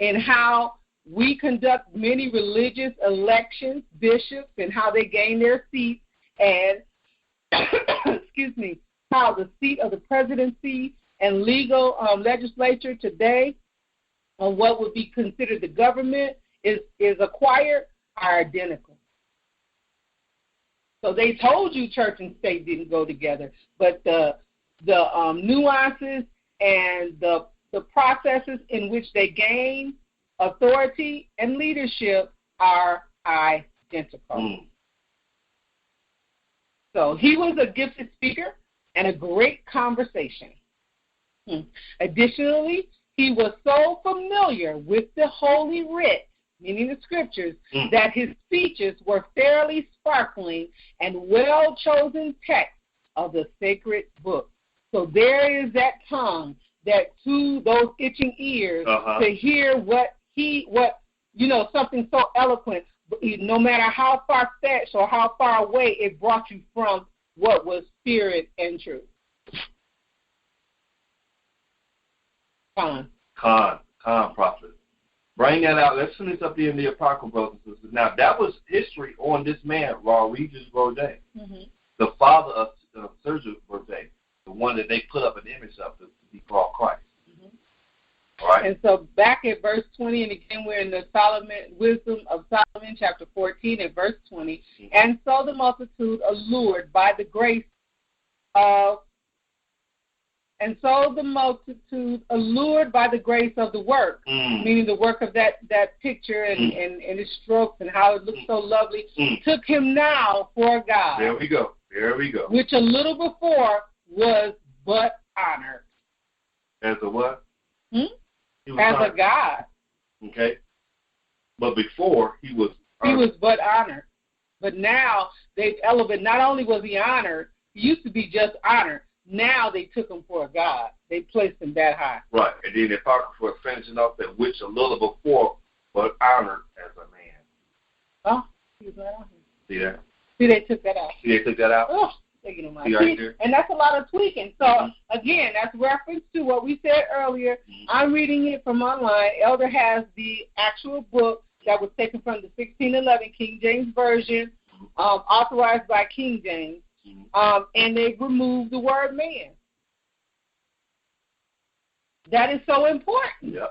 in how we conduct many religious elections, bishops, and how they gain their seats, and, excuse me, how the seat of the presidency and legal legislature today, on what would be considered the government, is acquired, are identical. So they told you church and state didn't go together, but the nuances and the processes in which they gain authority and leadership are identical. So he was a gifted speaker and a great conversation. Additionally, he was so familiar with the Holy Writ, meaning the scriptures, that his speeches were fairly sparkling and well-chosen texts of the sacred book. So there is that tongue that to those itching ears to hear something so eloquent, no matter how far-fetched or how far away it brought you from what was spirit and truth. Con, prophet. Bring that out. Let's finish up in the apocryphal, brothers and sisters. Now, that was history on this man, Rodrigo Borgia, the father of Sforza Borgia, the one that they put up an image of to be called Christ. All right. And so back at verse 20, and again we're in the Wisdom of Solomon, chapter 14, and verse 20. And so the multitude allured by the grace of the work, meaning the work of that picture and its strokes and how it looked so lovely, took him now for a God. There we go. Which a little before was but honored. As a what? As a God. Okay. But before he was honored. He was but honored. But now they've elevated. Not only was he honored, he used to be just honored. Now they took him for a God. They placed him that high. Right. And then the apocryphal is finishing off that which a little before was honored as a man. Oh, he was not on here. See that? See, they took that out. Oh, and that's a lot of tweaking. So, again, that's reference to what we said earlier. I'm reading it from online. Elder has the actual book that was taken from the 1611 King James Version, authorized by King James. And they removed the word man. That is so important. Yeah.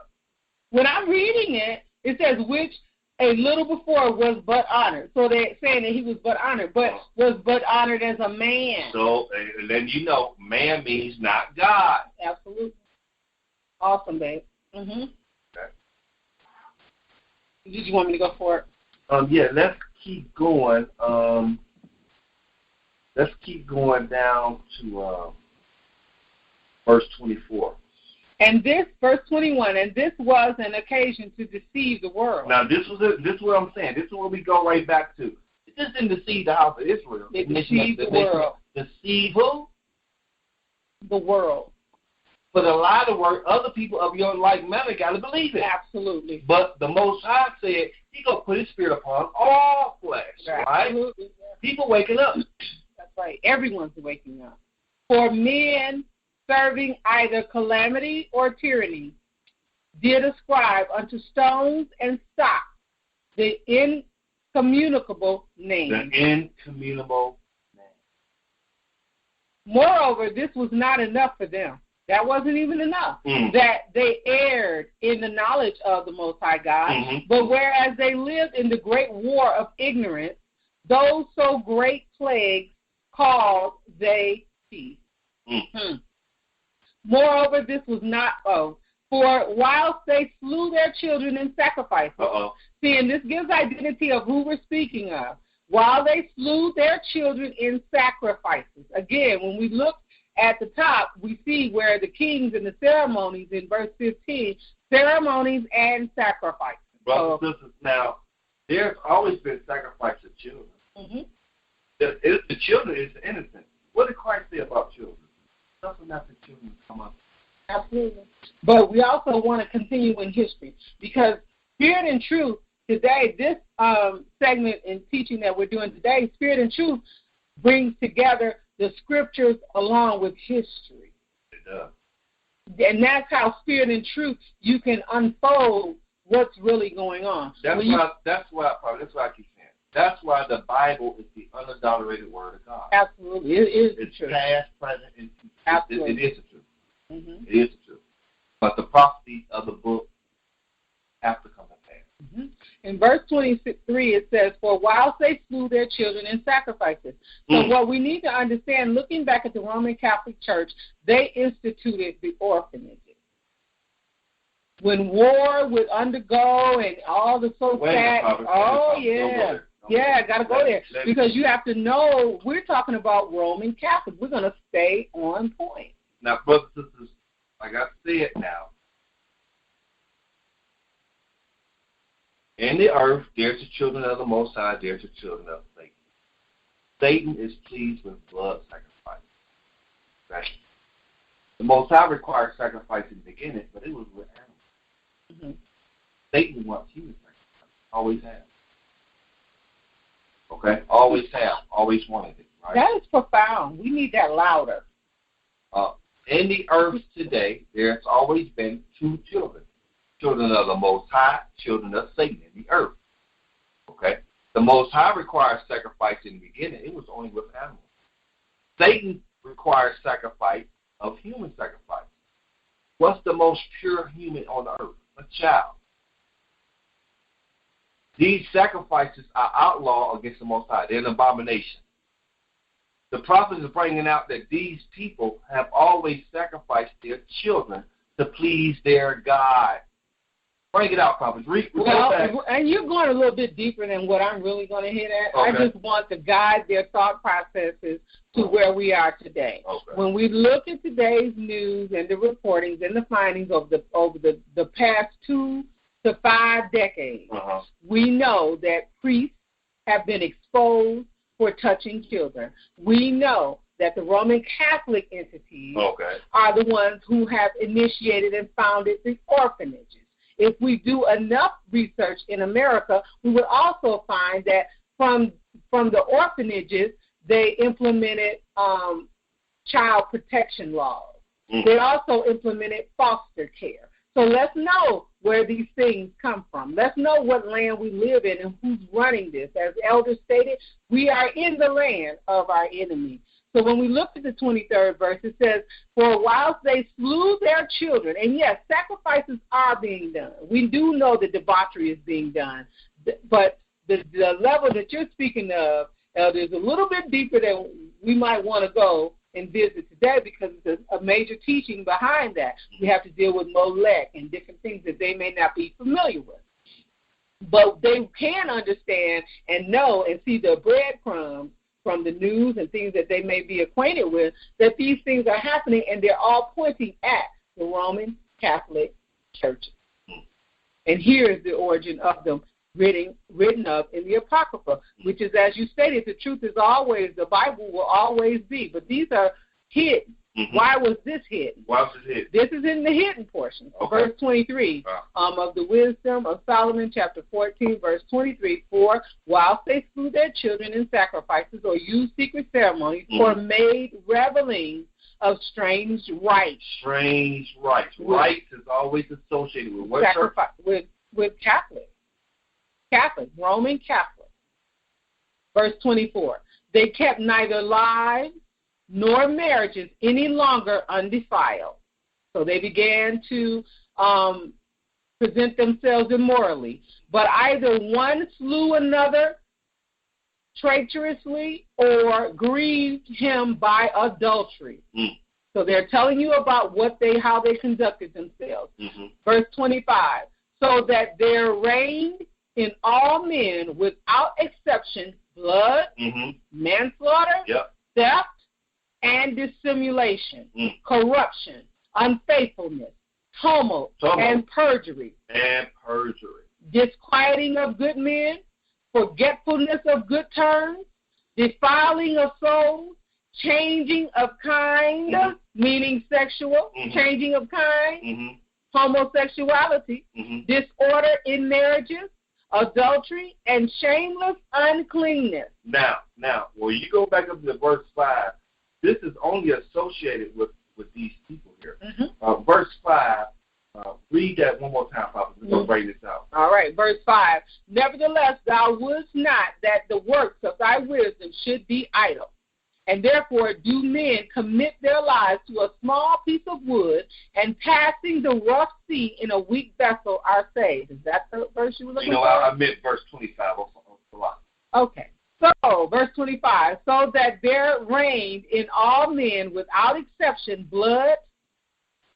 When I'm reading it, it says which a little before was but honored. So they're saying that he was but honored, but was but honored as a man. So and then man means not God. Absolutely. Awesome, babe. Okay. Did you want me to go for it? Yeah, let's keep going. Let's keep going down to verse 24. And this, verse 21, and this was an occasion to deceive the world. Now, this is what I'm saying. This is where we go right back to. It just didn't deceive the house of Israel. It deceived the world. Deceive who? The world. But a lot of work, other people of your like manner got to believe it. Absolutely. But the Most High said He gonna put His Spirit upon all flesh. Absolutely. Right? People waking up. That's right. Everyone's waking up. For men serving either calamity or tyranny did ascribe unto stones and stocks the incommunicable name. The incommunicable name. Moreover, this was not enough for them. That wasn't even enough. That they erred in the knowledge of the Most High God. But whereas they lived in the great war of ignorance, those so great plagues called they peace. Moreover, this was not for whilst they slew their children in sacrifices. See, and this gives identity of who we're speaking of. While they slew their children in sacrifices. Again, when we look at the top, we see where the kings and the ceremonies in verse 15, ceremonies and sacrifices. Brothers and sisters, now, there's always been sacrifice of children. The children is innocent. What did Christ say about children? Nothing after children come up. Absolutely. But we also want to continue in history because Spirit and Truth today, this segment in teaching that we're doing today, Spirit and Truth brings together the scriptures along with history. It does. And that's how Spirit and Truth, you can unfold what's really going on. That's why I keep saying. That's why the Bible is the unadulterated Word of God. Absolutely. It is the truth. truth. It's past, present, and future. Absolutely. It is the truth. Mm-hmm. It is the truth. But the prophecies of the book have to come to pass. Mm-hmm. In verse 23, it says, "For whilst they slew their children in sacrifices." So what we need to understand, looking back at the Roman Catholic Church, they instituted the orphanages. When war would undergo and all the got to go there. Because you have to know, we're talking about Roman Catholic. We're going to stay on point. Now, brothers and sisters, like I said now, in the earth, there's the children of the Most High, there's the children of Satan. Satan is pleased with blood sacrifice. Right? The Most High required sacrifice in the beginning, but it was with animals. Mm-hmm. Satan wants human sacrifice. Always has. Okay? Always have. Always wanted it. Right? That is profound. We need that louder. In the earth today, there's always been two children. Children of the Most High, children of Satan in the earth. Okay? The Most High requires sacrifice in the beginning. It was only with animals. Satan requires sacrifice of human sacrifice. What's the most pure human on the earth? A child. These sacrifices are outlawed against the Most High. They're an abomination. The prophet is bringing out that these people have always sacrificed their children to please their God. Bring it out, prophet. And you're going a little bit deeper than what I'm really going to hit at. Okay. I just want to guide their thought processes to where we are today. Okay. When we look at today's news and the reportings and the findings over the past 2 to 5 decades, we know that priests have been exposed for touching children. We know that the Roman Catholic entities are the ones who have initiated and founded the orphanages. If we do enough research in America, we would also find that from the orphanages, they implemented child protection laws. They also implemented foster care. So let's know where these things come from. Let's know what land we live in and who's running this. As Elder stated, we are in the land of our enemy. So when we look at the 23rd verse, it says, "For whilst they slew their children," and yes, sacrifices are being done. We do know that debauchery is being done. But the level that you're speaking of, Elder, is a little bit deeper than we might want to go and visit today, because it's a major teaching behind that. We have to deal with Molech and different things that they may not be familiar with. But they can understand and know and see the breadcrumbs from the news and things that they may be acquainted with, that these things are happening, and they're all pointing at the Roman Catholic Church. And here is the origin of them written up in the Apocrypha, which is, as you stated, the truth is always, the Bible will always be, but these are hidden. Why was this hidden? Why was it hidden? This is in the hidden portion, verse 23 of the Wisdom of Solomon, chapter 14, verse 23. "For whilst they slew their children in sacrifices or used secret ceremonies or made revelings of strange rites." Strange rites. Rites is always associated with what? Sacrifice, with Catholic, Roman Catholic. Verse 24. "They kept neither lives nor marriages any longer undefiled." So they began to present themselves immorally. "But either one slew another traitorously or grieved him by adultery." So they're telling you about how they conducted themselves. Verse 25. "So that there reigned in all men without exception blood, manslaughter, theft, and dissimulation, corruption, unfaithfulness, tumult, and perjury. Disquieting of good men, forgetfulness of good terms, defiling of souls, changing of kind, meaning sexual, changing of kind, homosexuality, disorder in marriages, adultery, and shameless uncleanness." Now, when you go back up to verse 5, this is only associated with these people here. Verse 5, Read that one more time, Papa. We're going to write this out. All right, verse 5. Nevertheless, thou wouldst not that the works of thy wisdom should be idle. And therefore do men commit their lives to a small piece of wood, and passing the rough sea in a weak vessel are saved. Is that the verse you were looking for? I meant verse 25. Okay. So, verse 25. So that there reigned in all men without exception blood,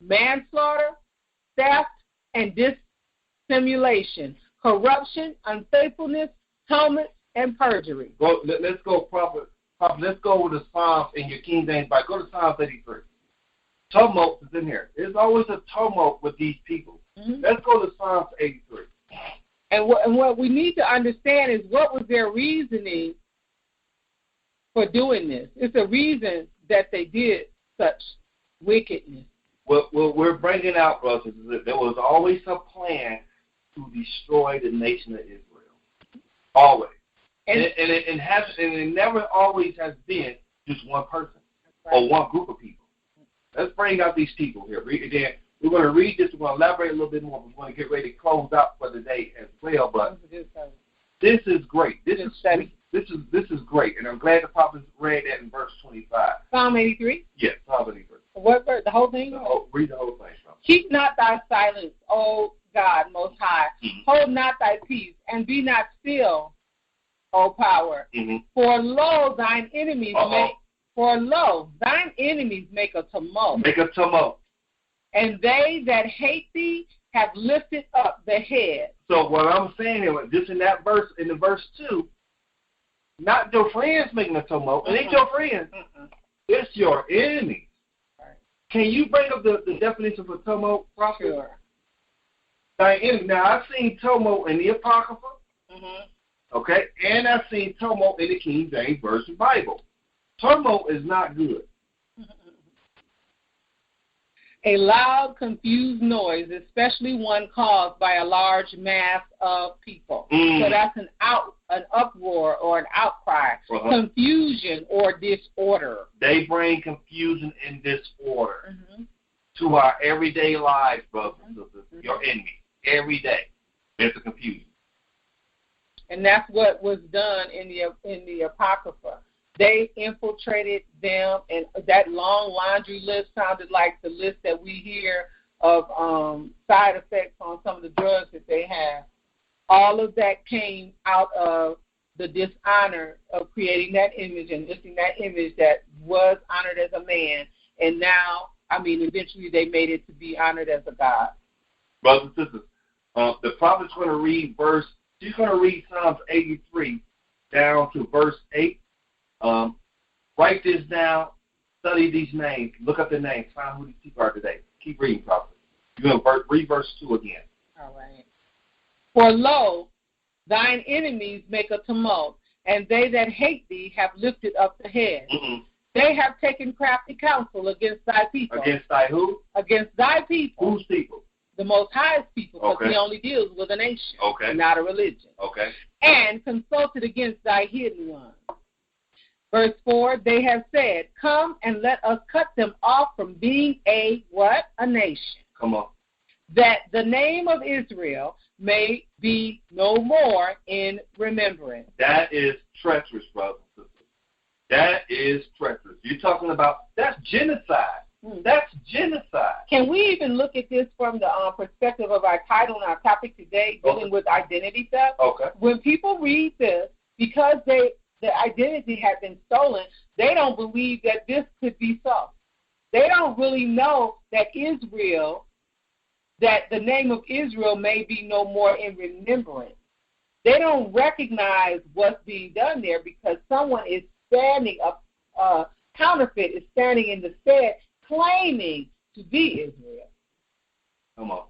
manslaughter, theft, and dissimulation, corruption, unfaithfulness, tumult, and perjury. Let's go proper. Let's go with the Psalms in your King James Bible. Go to Psalms 83. Tumult is in here. There's always a tumult with these people. Mm-hmm. Let's go to Psalms 83. And what we need to understand is what was their reasoning for doing this. It's a reason that they did such wickedness. What we're bringing out, brothers, is that there was always a plan to destroy the nation of Israel. Always. And it never always has been just one person or one group of people. Let's bring out these people here. Again, we're going to read this. We're going to elaborate a little bit more. We're going to get ready to close out for the day as well. But this is great. This is great, and I'm glad the Prophet read that in verse 25. Psalm 83. Yes, Psalm 83. What verse? The whole thing? Read the whole thing. Keep not thy silence, O God Most High. Mm-hmm. Hold not thy peace, and be not still, O power. Mm-hmm. For lo, thine enemies make a tumult. Make a tumult. And they that hate thee have lifted up the head. So what I'm saying here, just in that verse, in the verse 2, not your friends making a tumult. It ain't your friends. It's your enemies. Right. Can you bring up the definition for tumult, Prophet? Sure. Now, I've seen tumult in the Apocrypha. Mm-hmm. Okay, and I've seen tumult in the King James Version Bible. Tumult is not good. A loud, confused noise, especially one caused by a large mass of people. So that's an uproar or an outcry, confusion or disorder. They bring confusion and disorder to our everyday lives, brothers and sisters. Your enemy, every day, there's a confusion. And that's what was done in the Apocrypha. They infiltrated them, and that long laundry list sounded like the list that we hear of side effects on some of the drugs that they have. All of that came out of the dishonor of creating that image and lifting that image that was honored as a man, and now, eventually they made it to be honored as a god. Brothers and sisters, the prophet's going to read she's going to read Psalms 83 down to verse 8. Write this down, study these names, look up the names, find who these people are today. Keep reading, Prophet. You're going to read verse 2 again. All right. For lo, thine enemies make a tumult, and they that hate thee have lifted up the head. They have taken crafty counsel against thy people. Against thy who? Against thy people. Whose people? The Most High's people, because he only deals with a nation, not a religion. Okay. And consulted against thy hidden ones. Verse 4, they have said, come and let us cut them off from being a nation. Come on. That the name of Israel may be no more in remembrance. That is treacherous, brothers and sisters. That is treacherous. You're talking about, that's genocide. That's genocide. Can we even look at this from the perspective of our title and our topic today, dealing with identity theft? Okay. When people read this, because the identity had been stolen, they don't believe that this could be so. They don't really know that the name of Israel may be no more in remembrance. They don't recognize what's being done there because someone is standing up, counterfeit is standing in the stead, claiming to be Israel. Come on.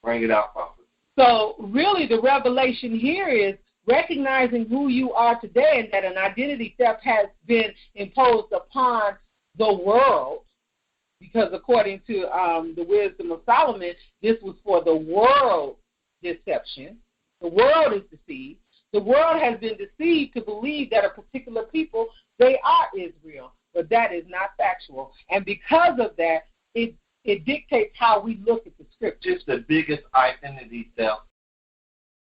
Bring it out, Prophet. So really the revelation here is recognizing who you are today and that an identity theft has been imposed upon the world, because according to the wisdom of Solomon, this was for the world deception. The world is deceived. The world has been deceived to believe that a particular people, they are Israel, but that is not factual. And because of that, it it dictates how we look at the scripture. Just the biggest identity theft